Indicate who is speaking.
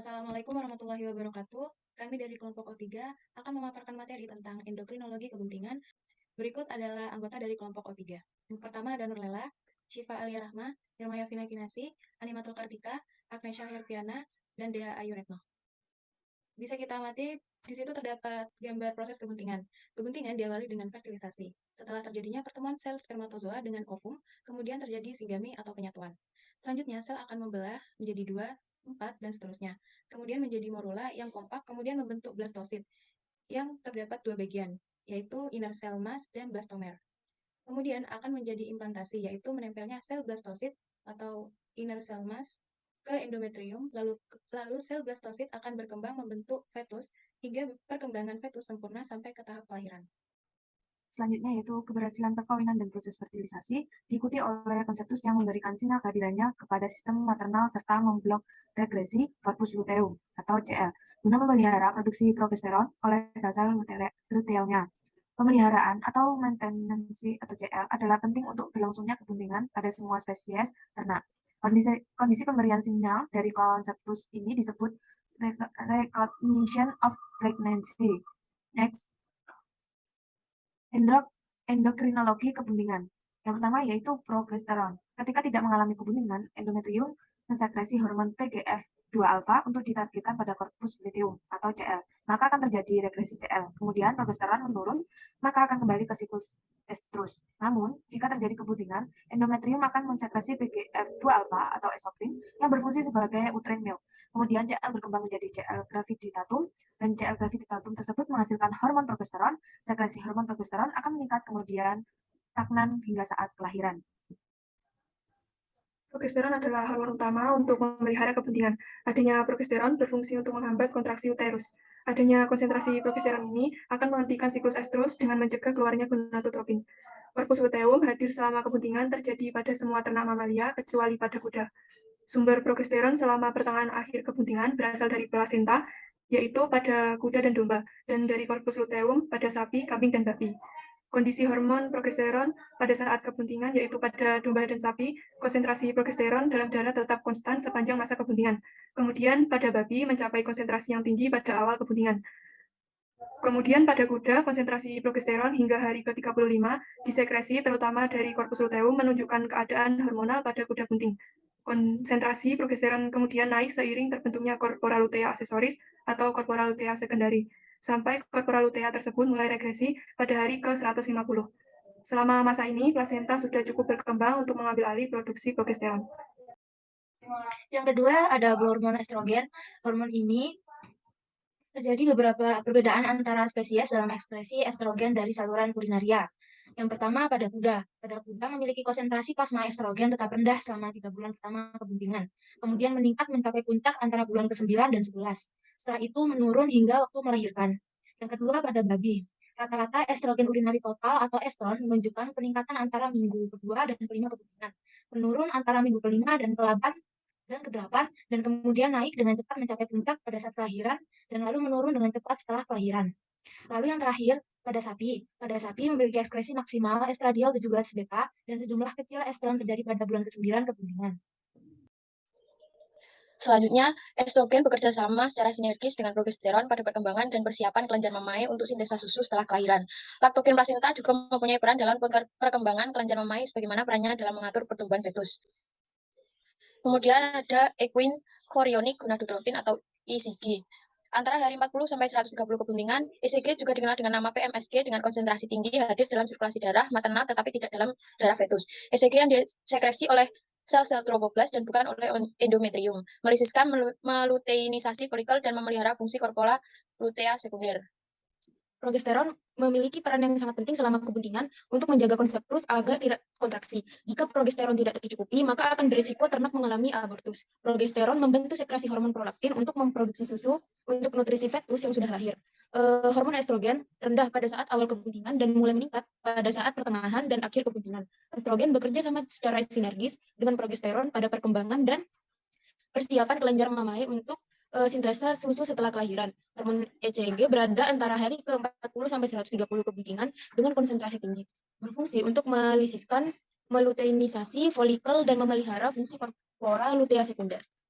Speaker 1: Assalamualaikum warahmatullahi wabarakatuh. Kami dari kelompok O3 akan memaparkan materi tentang endokrinologi kepentingan. Berikut adalah anggota dari kelompok O3. Yang pertama ada Nurlela, Syifa Alia Rahma, Nirmaya Vina Kinasi, Animatul Kartika, Agnesha Herpiana, dan Dea Ayu Retno. Bisa kita amati di situ terdapat gambar proses kepentingan. Kepentingan diawali dengan fertilisasi. Setelah terjadinya pertemuan sel spermatozoa dengan ovum, kemudian terjadi sigami atau penyatuan. Selanjutnya sel akan membelah menjadi 2, 4, dan seterusnya. Kemudian menjadi morula yang kompak, kemudian membentuk blastosit yang terdapat dua bagian, yaitu inner cell mass dan blastomer. Kemudian akan menjadi implantasi, yaitu menempelnya sel blastosit atau inner cell mass ke endometrium, lalu sel blastosit akan berkembang membentuk fetus hingga perkembangan fetus sempurna sampai ke tahap kelahiran.
Speaker 2: Selanjutnya yaitu keberhasilan perkawinan dan proses fertilisasi, diikuti oleh konseptus yang memberikan sinyal kehadirannya kepada sistem maternal serta memblok regresi corpus luteum atau CL, guna memelihara produksi progesteron oleh sel-sel lutealnya. Pemeliharaan atau maintenance atau CL adalah penting untuk berlangsungnya kepentingan pada semua spesies ternak. Kondisi pemberian sinyal dari konseptus ini disebut recognition of pregnancy. Next, endokrinologi kepentingan. Yang pertama yaitu progesteron. Ketika tidak mengalami kepentingan, endometrium mensekresi hormon PGF2 alfa untuk ditargetkan pada korpus luteum atau CL. Maka akan terjadi regresi CL. Kemudian progesteron menurun, maka akan kembali ke siklus estrus. Namun, jika terjadi kepentingan, endometrium akan mensekresi PGF2 alfa atau esoprin yang berfungsi sebagai uterine milk. Kemudian CL berkembang menjadi CL gravitatum dan CL gravitatum tersebut menghasilkan hormon progesteron. Sekresi hormon progesteron akan meningkat kemudian stagnan hingga saat kelahiran.
Speaker 3: Progesteron adalah hormon utama untuk memelihara kepentingan. Adanya progesteron berfungsi untuk menghambat kontraksi uterus. Adanya konsentrasi progesteron ini akan menghentikan siklus estrus dengan mencegah keluarnya gonadotropin. Korpus luteum hadir selama kepentingan terjadi pada semua ternak mamalia kecuali pada kuda. Sumber progesteron selama pertengahan akhir kepentingan berasal dari plasenta, yaitu pada kuda dan domba, dan dari korpus luteum pada sapi, kambing, dan babi. Kondisi hormon progesteron pada saat kepentingan, yaitu pada domba dan sapi, konsentrasi progesteron dalam darah tetap konstan sepanjang masa kepentingan. Kemudian pada babi mencapai konsentrasi yang tinggi pada awal kepentingan. Kemudian pada kuda, konsentrasi progesteron hingga hari ke-35 disekresi terutama dari korpus luteum menunjukkan keadaan hormonal pada kuda bunting. Konsentrasi progesteron kemudian naik seiring terbentuknya korpora lutea aksesoris atau korpora lutea sekundari, sampai korpora lutea tersebut mulai regresi pada hari ke-150. Selama masa ini, plasenta sudah cukup berkembang untuk mengambil alih produksi progesteron.
Speaker 1: Yang kedua ada hormon estrogen. Hormon ini terjadi beberapa perbedaan antara spesies dalam ekspresi estrogen dari saluran urinaria. Yang pertama pada kuda. Pada kuda memiliki konsentrasi plasma estrogen tetap rendah selama 3 bulan pertama kepentingan. Kemudian meningkat mencapai puncak antara bulan ke-9 dan 11. Setelah itu menurun hingga waktu melahirkan. Yang kedua pada babi. Rata-rata estrogen urinari total atau estron menunjukkan peningkatan antara minggu kedua dan kelima kepentingan. Menurun antara minggu kelima dan ke-8 dan ke-8 dan kemudian naik dengan cepat mencapai puncak pada saat kelahiran dan lalu menurun dengan cepat setelah kelahiran. Lalu yang terakhir, pada sapi. Pada sapi memiliki ekskresi maksimal estradiol 17 beta dan sejumlah kecil estron terjadi pada bulan ke-9 kepentingan.
Speaker 4: Selanjutnya, estrogen bekerja sama secara sinergis dengan progesteron pada perkembangan dan persiapan kelenjar memae untuk sintesa susu setelah kelahiran. Laktogen plasenta juga mempunyai peran dalam perkembangan kelenjar memae sebagaimana perannya dalam mengatur pertumbuhan fetus. Kemudian ada equine chorionic gonadotropin atau ECG. Antara hari 40 sampai 130 kepentingan, ECG juga dikenal dengan nama PMSG dengan konsentrasi tinggi hadir dalam sirkulasi darah maternal tetapi tidak dalam darah fetus. ECG yang disekresi oleh sel-sel tromboblast dan bukan oleh endometrium, melisiskan meluteinisasi folikel dan memelihara fungsi korpora lutea sekunder.
Speaker 1: Progesteron memiliki peran yang sangat penting selama kepentingan untuk menjaga konseptus agar tidak kontraksi. Jika progesteron tidak tercukupi, maka akan berisiko ternak mengalami abortus. Progesteron membantu sekresi hormon prolaktin untuk memproduksi susu untuk nutrisi fetus yang sudah lahir. Hormon estrogen rendah pada saat awal kepentingan dan mulai meningkat pada saat pertengahan dan akhir kepentingan. Estrogen bekerja sama secara sinergis dengan progesteron pada perkembangan dan persiapan kelenjar mamae untuk sintesa susu setelah kelahiran. Hormon ECG berada antara hari ke-40 sampai 130 kepentingan dengan konsentrasi tinggi. Berfungsi untuk melisiskan meluteinisasi folikel dan memelihara fungsi korpora lutea sekunder.